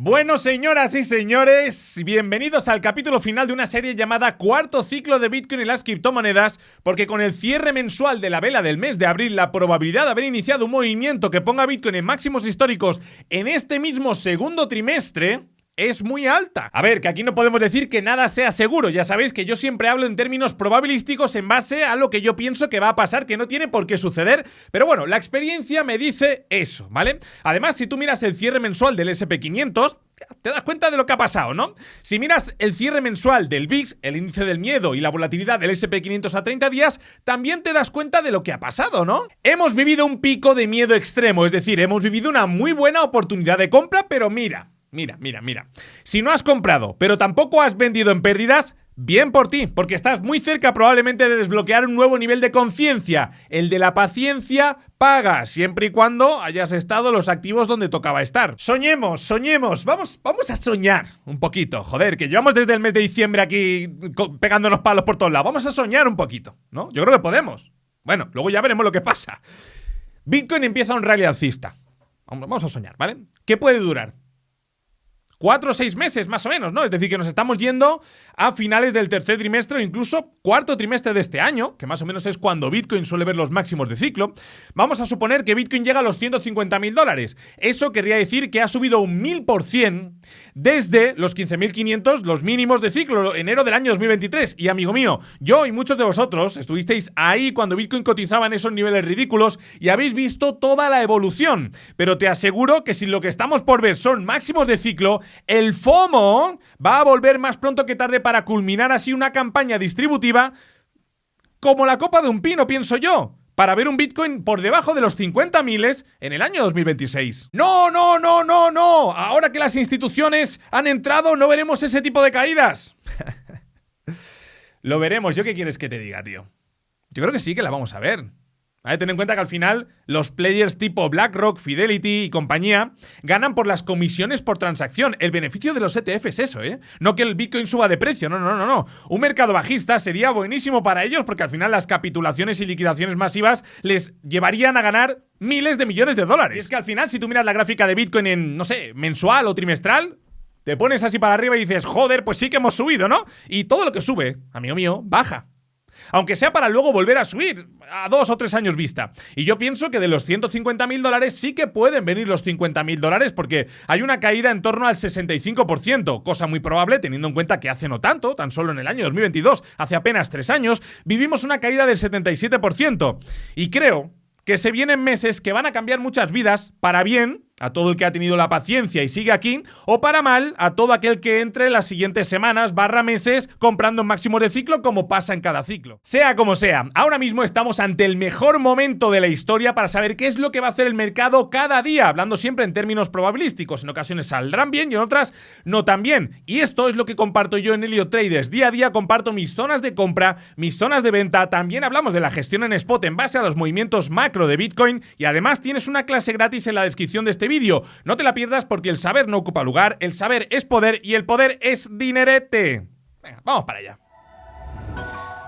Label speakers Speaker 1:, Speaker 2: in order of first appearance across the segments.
Speaker 1: Bueno, señoras y señores, bienvenidos al capítulo final de una serie llamada Cuarto Ciclo de Bitcoin y las criptomonedas, porque con el cierre mensual de la vela del mes de abril, la probabilidad de haber iniciado un movimiento que ponga Bitcoin en máximos históricos en este mismo segundo trimestre es muy alta. A ver, que aquí no podemos decir que nada sea seguro. Ya sabéis que yo siempre hablo en términos probabilísticos en base a lo que yo pienso que va a pasar, que no tiene por qué suceder. Pero bueno, la experiencia me dice eso, ¿vale? Además, si tú miras el cierre mensual del S&P 500, te das cuenta de lo que ha pasado, ¿no? Si miras el cierre mensual del VIX, el índice del miedo y la volatilidad del S&P 500 a 30 días, también te das cuenta de lo que ha pasado, ¿no? Hemos vivido un pico de miedo extremo, es decir, hemos vivido una muy buena oportunidad de compra, pero mira. Si no has comprado, pero tampoco has vendido en pérdidas, bien por ti, porque estás muy cerca probablemente de desbloquear un nuevo nivel de conciencia. El de la paciencia paga, siempre y cuando hayas estado los activos donde tocaba estar. Soñemos, vamos a soñar un poquito, joder, que llevamos desde el mes de diciembre aquí pegándonos palos por todos lados. Vamos a soñar un poquito, ¿no? Yo creo que podemos. Bueno, luego ya veremos lo que pasa. Bitcoin empieza un rally alcista. Vamos a soñar, ¿vale? ¿Qué puede durar? 4 o 6 meses más o menos, ¿no? Es decir, que nos estamos yendo a finales del tercer trimestre o incluso cuarto trimestre de este año, que más o menos es cuando Bitcoin suele ver los máximos de ciclo. Vamos a suponer que Bitcoin llega a los $150.000. Eso querría decir que ha subido un 1000% desde los 15.500, los mínimos de ciclo, enero del año 2023. Y amigo mío, yo y muchos de vosotros estuvisteis ahí cuando Bitcoin cotizaba en esos niveles ridículos y habéis visto toda la evolución. Pero te aseguro que si lo que estamos por ver son máximos de ciclo, el FOMO va a volver más pronto que tarde para culminar así una campaña distributiva como la copa de un pino, pienso yo, para ver un Bitcoin por debajo de los 50.000 en el año 2026. ¡No! Ahora que las instituciones han entrado, no veremos ese tipo de caídas. Lo veremos. ¿Yo qué quieres que te diga, tío? Yo creo que sí que la vamos a ver. Ten en cuenta que al final los players tipo BlackRock, Fidelity y compañía ganan por las comisiones por transacción. El beneficio de los ETF es eso, ¿eh? No que el Bitcoin suba de precio, no. Un mercado bajista sería buenísimo para ellos porque al final las capitulaciones y liquidaciones masivas les llevarían a ganar miles de millones de dólares. Y es que al final, si tú miras la gráfica de Bitcoin en, no sé, mensual o trimestral, te pones así para arriba y dices, joder, pues sí que hemos subido, ¿no? Y todo lo que sube, amigo mío, baja. Aunque sea para luego volver a subir a 2 o 3 años vista. Y yo pienso que de los $150.000 sí que pueden venir los $50.000 porque hay una caída en torno al 65%, cosa muy probable teniendo en cuenta que hace no tanto, tan solo en el año 2022, hace apenas 3 años, vivimos una caída del 77%. Y creo que se vienen meses que van a cambiar muchas vidas para bien a todo el que ha tenido la paciencia y sigue aquí, o para mal a todo aquel que entre las siguientes semanas / meses comprando máximos de ciclo como pasa en cada ciclo. Sea como sea, ahora mismo estamos ante el mejor momento de la historia para saber qué es lo que va a hacer el mercado cada día, hablando siempre en términos probabilísticos. En ocasiones saldrán bien y en otras no tan bien. Y esto es lo que comparto yo en Elliott Traders. Día a día comparto mis zonas de compra, mis zonas de venta. También hablamos de la gestión en spot en base a los movimientos macro de Bitcoin y además tienes una clase gratis en la descripción de este vídeo. No te la pierdas porque el saber no ocupa lugar, el saber es poder y el poder es dinerete. Venga, vamos para allá.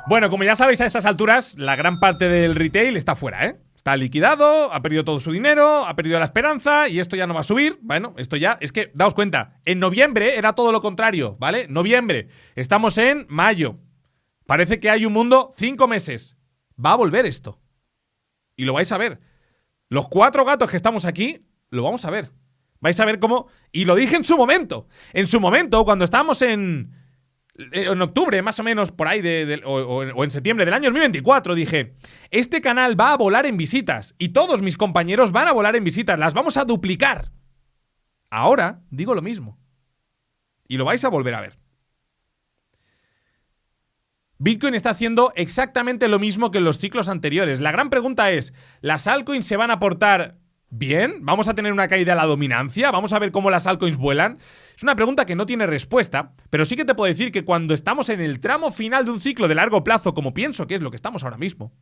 Speaker 1: Bueno, como ya sabéis a estas alturas, la gran parte del retail está fuera, ¿eh? Está liquidado, ha perdido todo su dinero, ha perdido la esperanza y esto ya no va a subir. Bueno, esto ya, es que, daos cuenta, en noviembre era todo lo contrario, ¿vale? Noviembre, estamos en mayo. Parece que hay un mundo 5 meses. Va a volver esto. Y lo vais a ver. Los 4 gatos que estamos aquí lo vamos a ver. Vais a ver cómo... Y lo dije en su momento. En su momento, cuando estábamos en octubre, más o menos, por ahí, o en septiembre del año 2024, dije, este canal va a volar en visitas. Y todos mis compañeros van a volar en visitas. Las vamos a duplicar. Ahora digo lo mismo. Y lo vais a volver a ver. Bitcoin está haciendo exactamente lo mismo que en los ciclos anteriores. La gran pregunta es, ¿las altcoins se van a portar bien? ¿Vamos a tener una caída a la dominancia? ¿Vamos a ver cómo las altcoins vuelan? Es una pregunta que no tiene respuesta, pero sí que te puedo decir que cuando estamos en el tramo final de un ciclo de largo plazo, como pienso que es lo que estamos ahora mismo,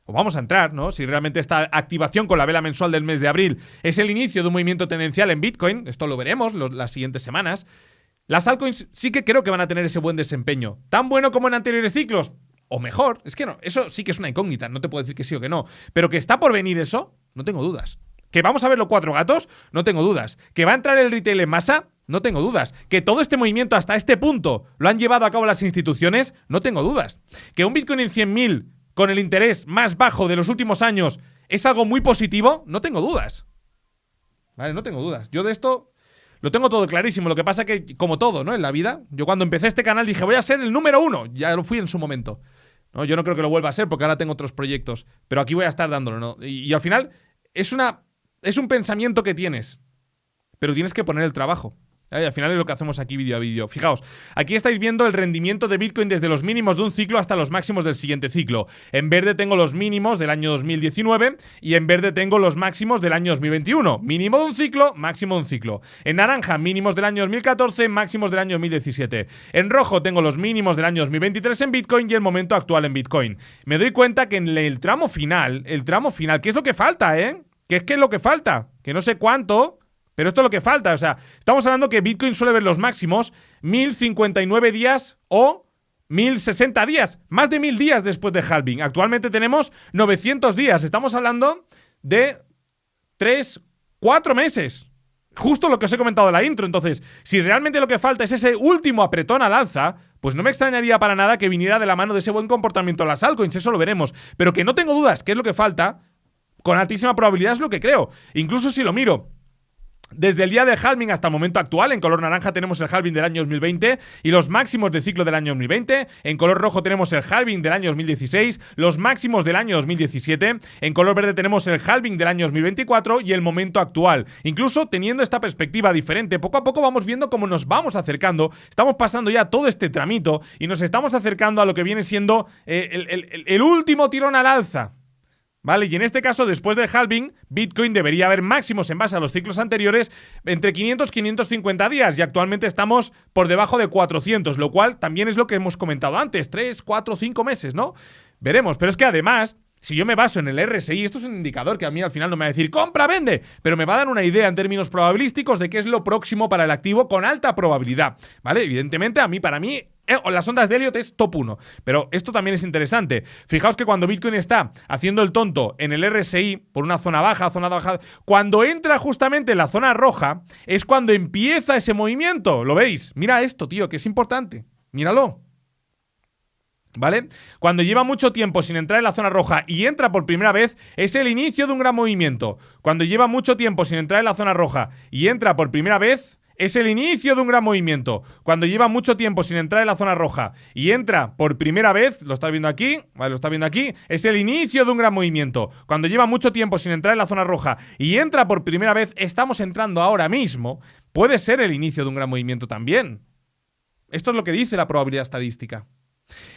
Speaker 1: o vamos a entrar, ¿no? Si realmente esta activación con la vela mensual del mes de abril es el inicio de un movimiento tendencial en Bitcoin, esto lo veremos las siguientes semanas, las altcoins sí que creo que van a tener ese buen desempeño. ¿Tan bueno como en anteriores ciclos? O mejor, es que no, eso sí que es una incógnita, no te puedo decir que sí o que no, pero que está por venir eso, no tengo dudas. ¿Que vamos a ver los 4 gatos? No tengo dudas. ¿Que va a entrar el retail en masa? No tengo dudas. ¿Que todo este movimiento hasta este punto lo han llevado a cabo las instituciones? No tengo dudas. ¿Que un Bitcoin en 100.000 con el interés más bajo de los últimos años es algo muy positivo? No tengo dudas. Vale, no tengo dudas. Yo de esto lo tengo todo clarísimo. Lo que pasa que, como todo, ¿no? En la vida, yo cuando empecé este canal dije, voy a ser el número 1. Ya lo fui en su momento. ¿No? Yo no creo que lo vuelva a ser porque ahora tengo otros proyectos. Pero aquí voy a estar dándolo, ¿no? Y al final es un pensamiento que tienes, pero tienes que poner el trabajo. Al final es lo que hacemos aquí vídeo a vídeo. Fijaos, aquí estáis viendo el rendimiento de Bitcoin desde los mínimos de un ciclo hasta los máximos del siguiente ciclo. En verde tengo los mínimos del año 2019 y en verde tengo los máximos del año 2021. Mínimo de un ciclo, máximo de un ciclo. En naranja, mínimos del año 2014, máximos del año 2017. En rojo tengo los mínimos del año 2023 en Bitcoin y el momento actual en Bitcoin. Me doy cuenta que en el tramo final, ¿qué es lo que falta, ¿Qué es lo que falta? Que no sé cuánto, pero esto es lo que falta. O sea, estamos hablando que Bitcoin suele ver los máximos 1059 días o 1060 días. Más de 1000 días después de halving. Actualmente tenemos 900 días. Estamos hablando de 3, 4 meses. Justo lo que os he comentado en la intro. Entonces, si realmente lo que falta es ese último apretón al alza, pues no me extrañaría para nada que viniera de la mano de ese buen comportamiento de las altcoins. Eso lo veremos. Pero que no tengo dudas que es lo que falta, con altísima probabilidad es lo que creo. Incluso si lo miro desde el día de halving hasta el momento actual, en color naranja tenemos el halving del año 2020 y los máximos de ciclo del año 2020. En color rojo tenemos el halving del año 2016, los máximos del año 2017. En color verde tenemos el halving del año 2024 y el momento actual. Incluso teniendo esta perspectiva diferente, poco a poco vamos viendo cómo nos vamos acercando. Estamos pasando ya todo este tramito y nos estamos acercando a lo que viene siendo el último tirón al alza. ¿Vale? Y en este caso, después del halving, Bitcoin debería haber máximos en base a los ciclos anteriores entre 500 y 550 días y actualmente estamos por debajo de 400, lo cual también es lo que hemos comentado antes, 3, 4, 5 meses, ¿no? Veremos, pero es que además, si yo me baso en el RSI, esto es un indicador que a mí al final no me va a decir compra, vende, pero me va a dar una idea en términos probabilísticos de qué es lo próximo para el activo con alta probabilidad, ¿vale? Evidentemente, para mí las ondas de Elliott es top 1, pero esto también es interesante. Fijaos que cuando Bitcoin está haciendo el tonto en el RSI por una zona baja, cuando entra justamente en la zona roja es cuando empieza ese movimiento. ¿Lo veis? Mira esto, tío, que es importante. Míralo. ¿Vale? Cuando lleva mucho tiempo sin entrar en la zona roja y entra por primera vez, es el inicio de un gran movimiento. Cuando lleva mucho tiempo sin entrar en la zona roja y entra por primera vez, es el inicio de un gran movimiento. Cuando lleva mucho tiempo sin entrar en la zona roja y entra por primera vez, lo estás viendo aquí, ¿vale? Lo estás viendo aquí, es el inicio de un gran movimiento. Cuando lleva mucho tiempo sin entrar en la zona roja y entra por primera vez, estamos entrando ahora mismo, puede ser el inicio de un gran movimiento también. Esto es lo que dice la probabilidad estadística.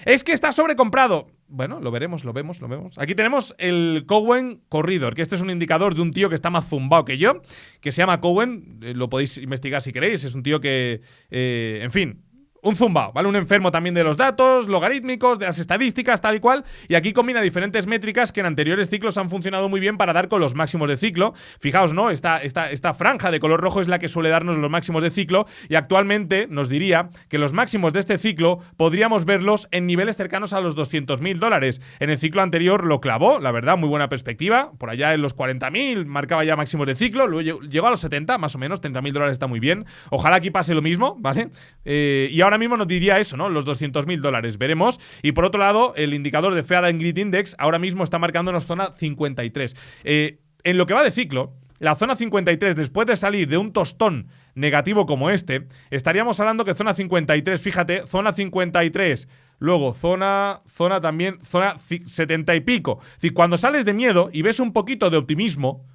Speaker 1: Es que está sobrecomprado. Bueno, lo veremos, lo vemos. Aquí tenemos el Cowen Corridor, que este es un indicador de un tío que está más zumbado que yo, que se llama Cowen, lo podéis investigar si queréis, es un tío que, en fin, un zumbao, ¿vale? Un enfermo también de los datos, logarítmicos, de las estadísticas, tal y cual. Y aquí combina diferentes métricas que en anteriores ciclos han funcionado muy bien para dar con los máximos de ciclo. Fijaos, ¿no? Esta franja de color rojo es la que suele darnos los máximos de ciclo. Y actualmente nos diría que los máximos de este ciclo podríamos verlos en niveles cercanos a los $200.000. En el ciclo anterior lo clavó, la verdad, muy buena perspectiva. Por allá en los 40.000 marcaba ya máximos de ciclo. Luego llegó a los 70, más o menos. $30.000 está muy bien. Ojalá aquí pase lo mismo, ¿vale? Y ahora mismo nos diría eso, ¿no? Los $200.000. Veremos. Y por otro lado, el indicador de Fear and Greed Index ahora mismo está marcándonos zona 53. En lo que va de ciclo, la zona 53, después de salir de un tostón negativo como este, estaríamos hablando que zona 53, fíjate, zona 53, luego zona 70 y pico. Es decir, cuando sales de miedo y ves un poquito de optimismo,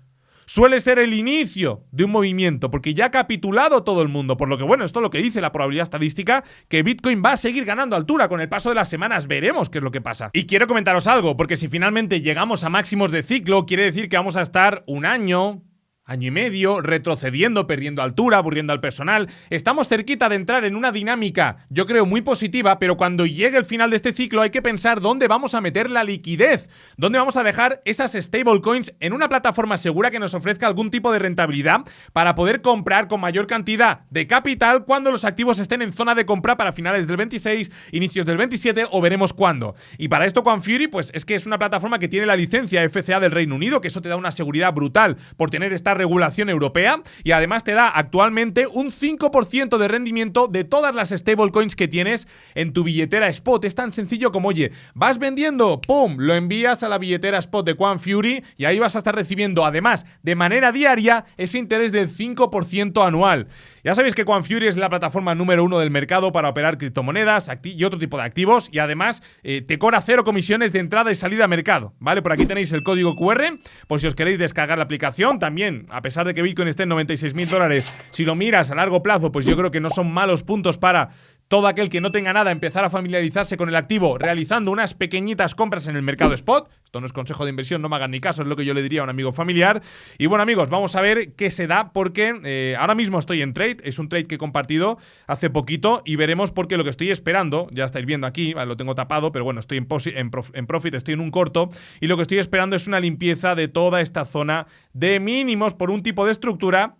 Speaker 1: suele ser el inicio de un movimiento, porque ya ha capitulado todo el mundo. Por lo que, bueno, esto es lo que dice la probabilidad estadística, que Bitcoin va a seguir ganando altura. Con el paso de las semanas veremos qué es lo que pasa. Y quiero comentaros algo, porque si finalmente llegamos a máximos de ciclo, quiere decir que vamos a estar un año, año y medio, retrocediendo, perdiendo altura, aburriendo al personal. Estamos cerquita de entrar en una dinámica, yo creo, muy positiva, pero cuando llegue el final de este ciclo hay que pensar dónde vamos a meter la liquidez, dónde vamos a dejar esas stablecoins en una plataforma segura que nos ofrezca algún tipo de rentabilidad para poder comprar con mayor cantidad de capital cuando los activos estén en zona de compra para finales del 26, inicios del 27 o veremos cuándo. Y para esto Quanfury, pues es que es una plataforma que tiene la licencia FCA del Reino Unido, que eso te da una seguridad brutal por tener esta regulación europea, y además te da actualmente un 5% de rendimiento de todas las stablecoins que tienes en tu billetera spot. Es tan sencillo como, oye, vas vendiendo, ¡pum!, lo envías a la billetera spot de Quanfury y ahí vas a estar recibiendo, además, de manera diaria, ese interés del 5% anual. Ya sabéis que Quanfury es la plataforma número 1 del mercado para operar criptomonedas y otro tipo de activos, y además te cobra 0 comisiones de entrada y salida a mercado, ¿vale? Por aquí tenéis el código QR, por si os queréis descargar la aplicación. También, a pesar de que Bitcoin esté en $96.000, si lo miras a largo plazo, pues yo creo que no son malos puntos para todo aquel que no tenga nada empezar a familiarizarse con el activo realizando unas pequeñitas compras en el mercado spot. Esto no es consejo de inversión, no me hagan ni caso, es lo que yo le diría a un amigo familiar. Y bueno, amigos, vamos a ver qué se da, porque ahora mismo estoy en trade. Es un trade que he compartido hace poquito y veremos, porque lo que estoy esperando, ya estáis viendo aquí, ¿vale? Lo tengo tapado, pero bueno, estoy en profit, estoy en un corto, y lo que estoy esperando es una limpieza de toda esta zona de mínimos por un tipo de estructura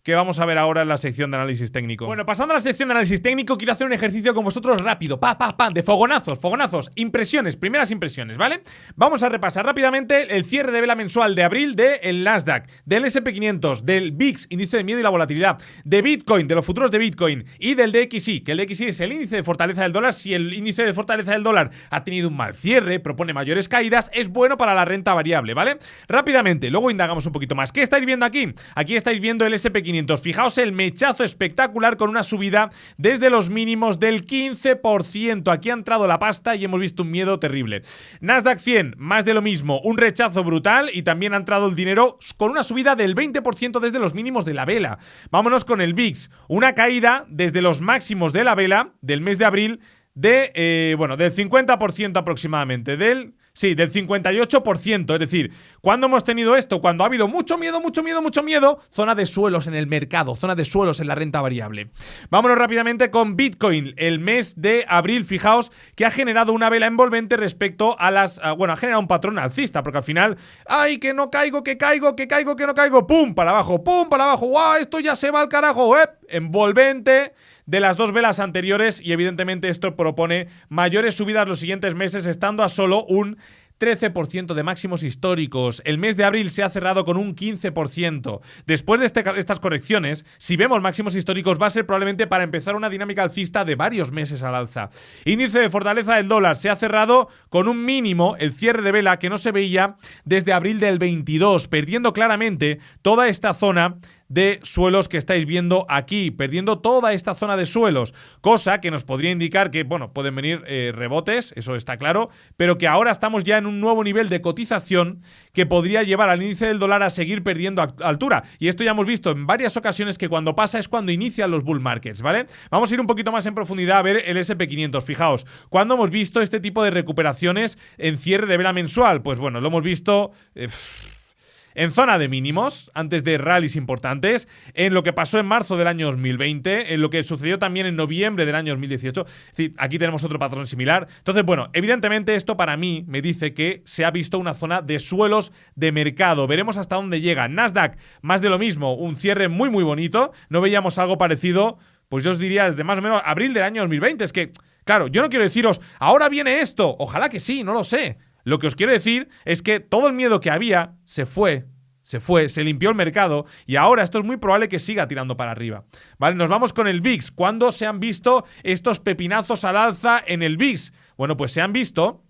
Speaker 1: que vamos a ver ahora en la sección de análisis técnico. Bueno, pasando a la sección de análisis técnico, quiero hacer un ejercicio con vosotros rápido, de fogonazos, impresiones, primeras impresiones, ¿vale? Vamos a repasar rápidamente el cierre de vela mensual de abril del Nasdaq, del S&P500, del VIX, índice de miedo y la volatilidad, de Bitcoin, de los futuros de Bitcoin, y del DXY, que el DXY es el índice de fortaleza del dólar. Si el índice de fortaleza del dólar ha tenido un mal cierre, propone mayores caídas, es bueno para la renta variable, ¿vale? Rápidamente, luego indagamos un poquito más. ¿Qué estáis viendo aquí? Aquí estáis viendo el S&P500. Fijaos el mechazo espectacular con una subida desde los mínimos del 15%. Aquí ha entrado la pasta y hemos visto un miedo terrible. Nasdaq 100, más de lo mismo, un rechazo brutal, y también ha entrado el dinero con una subida del 20% desde los mínimos de la vela. Vámonos con el VIX, una caída desde los máximos de la vela del mes de abril del 50% aproximadamente, del 58%, es decir, ¿cuándo hemos tenido esto? Cuando ha habido mucho miedo, zona de suelos en el mercado, zona de suelos en la renta variable. Vámonos rápidamente con Bitcoin, el mes de abril, fijaos que ha generado una vela envolvente respecto a ha generado un patrón alcista, porque al final, ¡ay, que no caigo, que no caigo! ¡Pum! Para abajo, ¡guau! Esto ya se va al carajo, envolvente de las dos velas anteriores, y evidentemente esto propone mayores subidas los siguientes meses, estando a solo un 13% de máximos históricos. El mes de abril se ha cerrado con un 15%. Después de estas correcciones, si vemos máximos históricos, va a ser probablemente para empezar una dinámica alcista de varios meses al alza. Índice de fortaleza del dólar se ha cerrado con un mínimo, el cierre de vela, que no se veía desde abril del 22, perdiendo claramente toda esta zona de suelos que estáis viendo aquí, perdiendo toda esta zona de suelos, cosa que nos podría indicar que, bueno, pueden venir rebotes, eso está claro, pero que ahora estamos ya en un nuevo nivel de cotización que podría llevar al índice del dólar a seguir perdiendo altura, y esto ya hemos visto en varias ocasiones que cuando pasa es cuando inician los bull markets, ¿vale? Vamos a ir un poquito más en profundidad a ver el S&P500, fijaos, ¿cuándo hemos visto este tipo de recuperaciones en cierre de vela mensual? Pues bueno, lo hemos visto en zona de mínimos, antes de rallies importantes, en lo que pasó en marzo del año 2020, en lo que sucedió también en noviembre del año 2018. Es decir, aquí tenemos otro patrón similar. Entonces, bueno, evidentemente esto para mí me dice que se ha visto una zona de suelos de mercado. Veremos hasta dónde llega. Nasdaq, más de lo mismo, un cierre muy bonito. No veíamos algo parecido, pues yo os diría desde más o menos abril del año 2020. Es que, claro, yo no quiero deciros, ahora viene esto. Ojalá que sí, no lo sé. Lo que os quiero decir es que todo el miedo que había se limpió el mercado, y ahora esto es muy probable que siga tirando para arriba. Vale, nos vamos con el VIX. ¿Cuándo se han visto estos pepinazos al alza en el VIX? Bueno, pues se han visto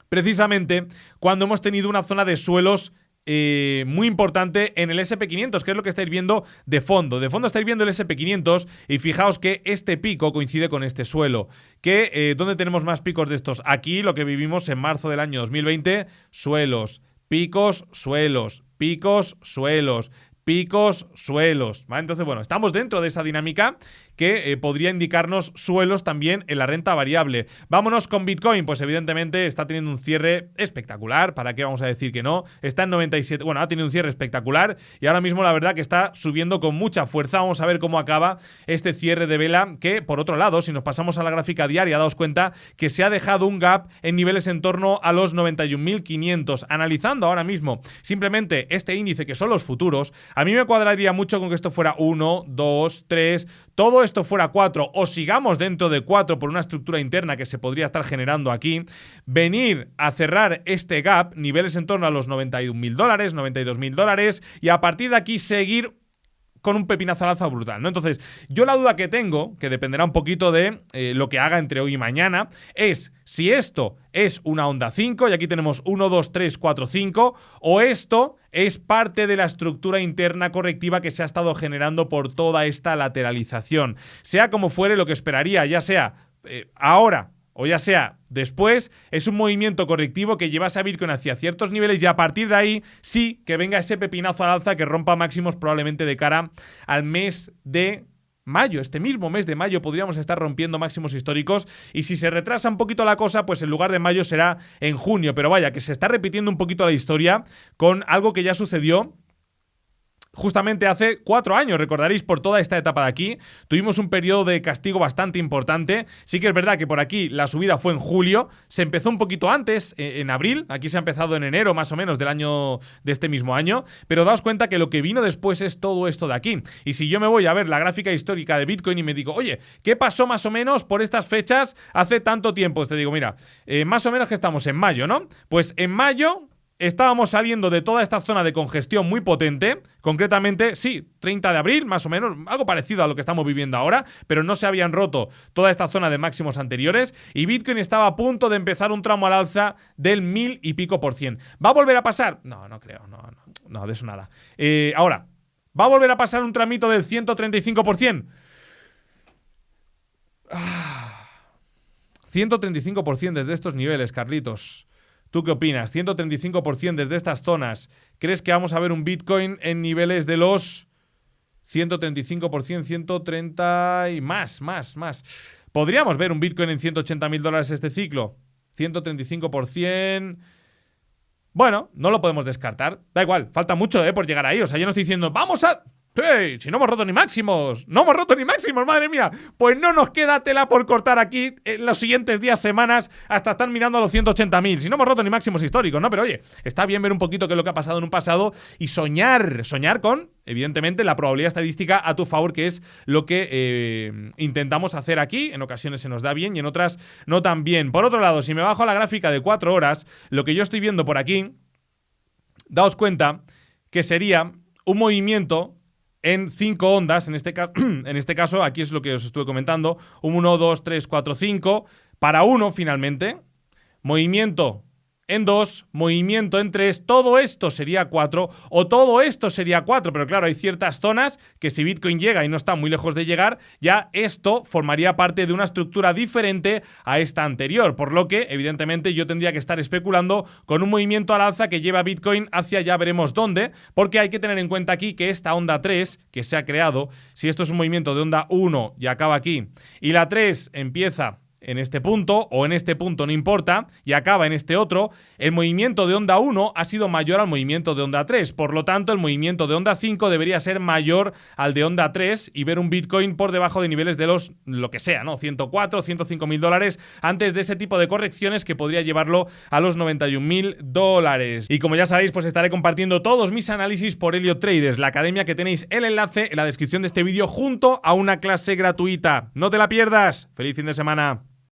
Speaker 1: precisamente cuando hemos tenido una zona de suelos muy importante en el S&P500, que es lo que estáis viendo de fondo. De fondo estáis viendo el S&P500 y fijaos que este pico coincide con este suelo. ¿Dónde tenemos más picos de estos? Aquí, lo que vivimos en marzo del año 2020, suelos, picos, suelos, picos, suelos, picos, suelos, ¿vale? Entonces, bueno, estamos dentro de esa dinámica que podría indicarnos suelos también en la renta variable. Vámonos con Bitcoin, pues evidentemente está teniendo un cierre espectacular, ¿para qué vamos a decir que no? Está en 97, bueno, ha tenido un cierre espectacular y ahora mismo la verdad que está subiendo con mucha fuerza. Vamos a ver cómo acaba este cierre de vela, que por otro lado, si nos pasamos a la gráfica diaria, daos cuenta que se ha dejado un gap en niveles en torno a los 91.500. Analizando ahora mismo simplemente este índice que son los futuros, a mí me cuadraría mucho con que esto fuera 1, 2, 3, todo esto fuera 4 o sigamos dentro de 4 por una estructura interna que se podría estar generando aquí, venir a cerrar este gap, niveles en torno a los $91.000, $92.000 y a partir de aquí seguir con un pepinazo al alza brutal, ¿no? Entonces, yo la duda que tengo, que dependerá un poquito de lo que haga entre hoy y mañana, es si esto es una onda 5, y aquí tenemos 1, 2, 3, 4, 5, o esto es parte de la estructura interna correctiva que se ha estado generando por toda esta lateralización. Sea como fuere, lo que esperaría, ya sea ahora o ya sea después, es un movimiento correctivo que llevase a Bitcoin hacia ciertos niveles y a partir de ahí sí que venga ese pepinazo al alza que rompa máximos probablemente de cara al mes de mayo. Este mismo mes de mayo podríamos estar rompiendo máximos históricos y si se retrasa un poquito la cosa, pues en lugar de mayo será en junio. Pero vaya, que se está repitiendo un poquito la historia con algo que ya sucedió justamente hace 4 años, recordaréis, por toda esta etapa de aquí. Tuvimos un periodo de castigo bastante importante. Sí que es verdad que por aquí la subida fue en julio. Se empezó un poquito antes, en abril. Aquí se ha empezado en enero, más o menos, del año de este mismo año. Pero daos cuenta que lo que vino después es todo esto de aquí. Y si yo me voy a ver la gráfica histórica de Bitcoin y me digo, oye, ¿qué pasó más o menos por estas fechas hace tanto tiempo? Te digo, mira, más o menos que estamos en mayo, ¿no? Pues en mayo estábamos saliendo de toda esta zona de congestión muy potente, concretamente, sí, 30 de abril, más o menos, algo parecido a lo que estamos viviendo ahora, pero no se habían roto toda esta zona de máximos anteriores y Bitcoin estaba a punto de empezar un tramo al alza del 1000 y pico %. ¿Va a volver a pasar? No, no creo, no, de eso nada. Ahora, ¿va a volver a pasar un tramito del 135%? 135% desde estos niveles, Carlitos. ¿Tú qué opinas? 135% desde estas zonas. ¿Crees que vamos a ver un Bitcoin en niveles de los 135%, 130 y más? ¿Podríamos ver un Bitcoin en $180.000 este ciclo? 135%. Bueno, no lo podemos descartar. Da igual, falta mucho por llegar ahí. O sea, yo no estoy diciendo, vamos a... ¡Hey! Si no hemos roto ni máximos. ¡No hemos roto ni máximos, madre mía! Pues no nos queda tela por cortar aquí en los siguientes días, semanas, hasta estar mirando a los 180.000. Si no hemos roto ni máximos históricos, ¿no? Pero oye, está bien ver un poquito qué es lo que ha pasado en un pasado y soñar con, evidentemente, la probabilidad estadística a tu favor, que es lo que intentamos hacer aquí. En ocasiones se nos da bien y en otras no tan bien. Por otro lado, si me bajo a la gráfica de 4 horas, lo que yo estoy viendo por aquí, daos cuenta que sería un movimiento en 5 ondas, en este caso, aquí es lo que os estuve comentando, 1, 2, 3, 4, 5, para 1 finalmente, movimiento en 2, movimiento en 3, todo esto sería 4 o todo esto sería 4, pero claro, hay ciertas zonas que si Bitcoin llega y no está muy lejos de llegar, ya esto formaría parte de una estructura diferente a esta anterior, por lo que evidentemente yo tendría que estar especulando con un movimiento al alza que lleva a Bitcoin hacia ya veremos dónde, porque hay que tener en cuenta aquí que esta onda 3 que se ha creado, si esto es un movimiento de onda 1 y acaba aquí, y la 3 empieza en este punto, o en este punto no importa, y acaba en este otro, el movimiento de onda 1 ha sido mayor al movimiento de onda 3. Por lo tanto, el movimiento de onda 5 debería ser mayor al de onda 3 y ver un Bitcoin por debajo de niveles de los, lo que sea, ¿no? 104, $105.000 antes de ese tipo de correcciones que podría llevarlo a los $91.000. Y como ya sabéis, pues estaré compartiendo todos mis análisis por Elliott Traders, la academia que tenéis el enlace en la descripción de este vídeo junto a una clase gratuita. ¡No te la pierdas! ¡Feliz fin de semana!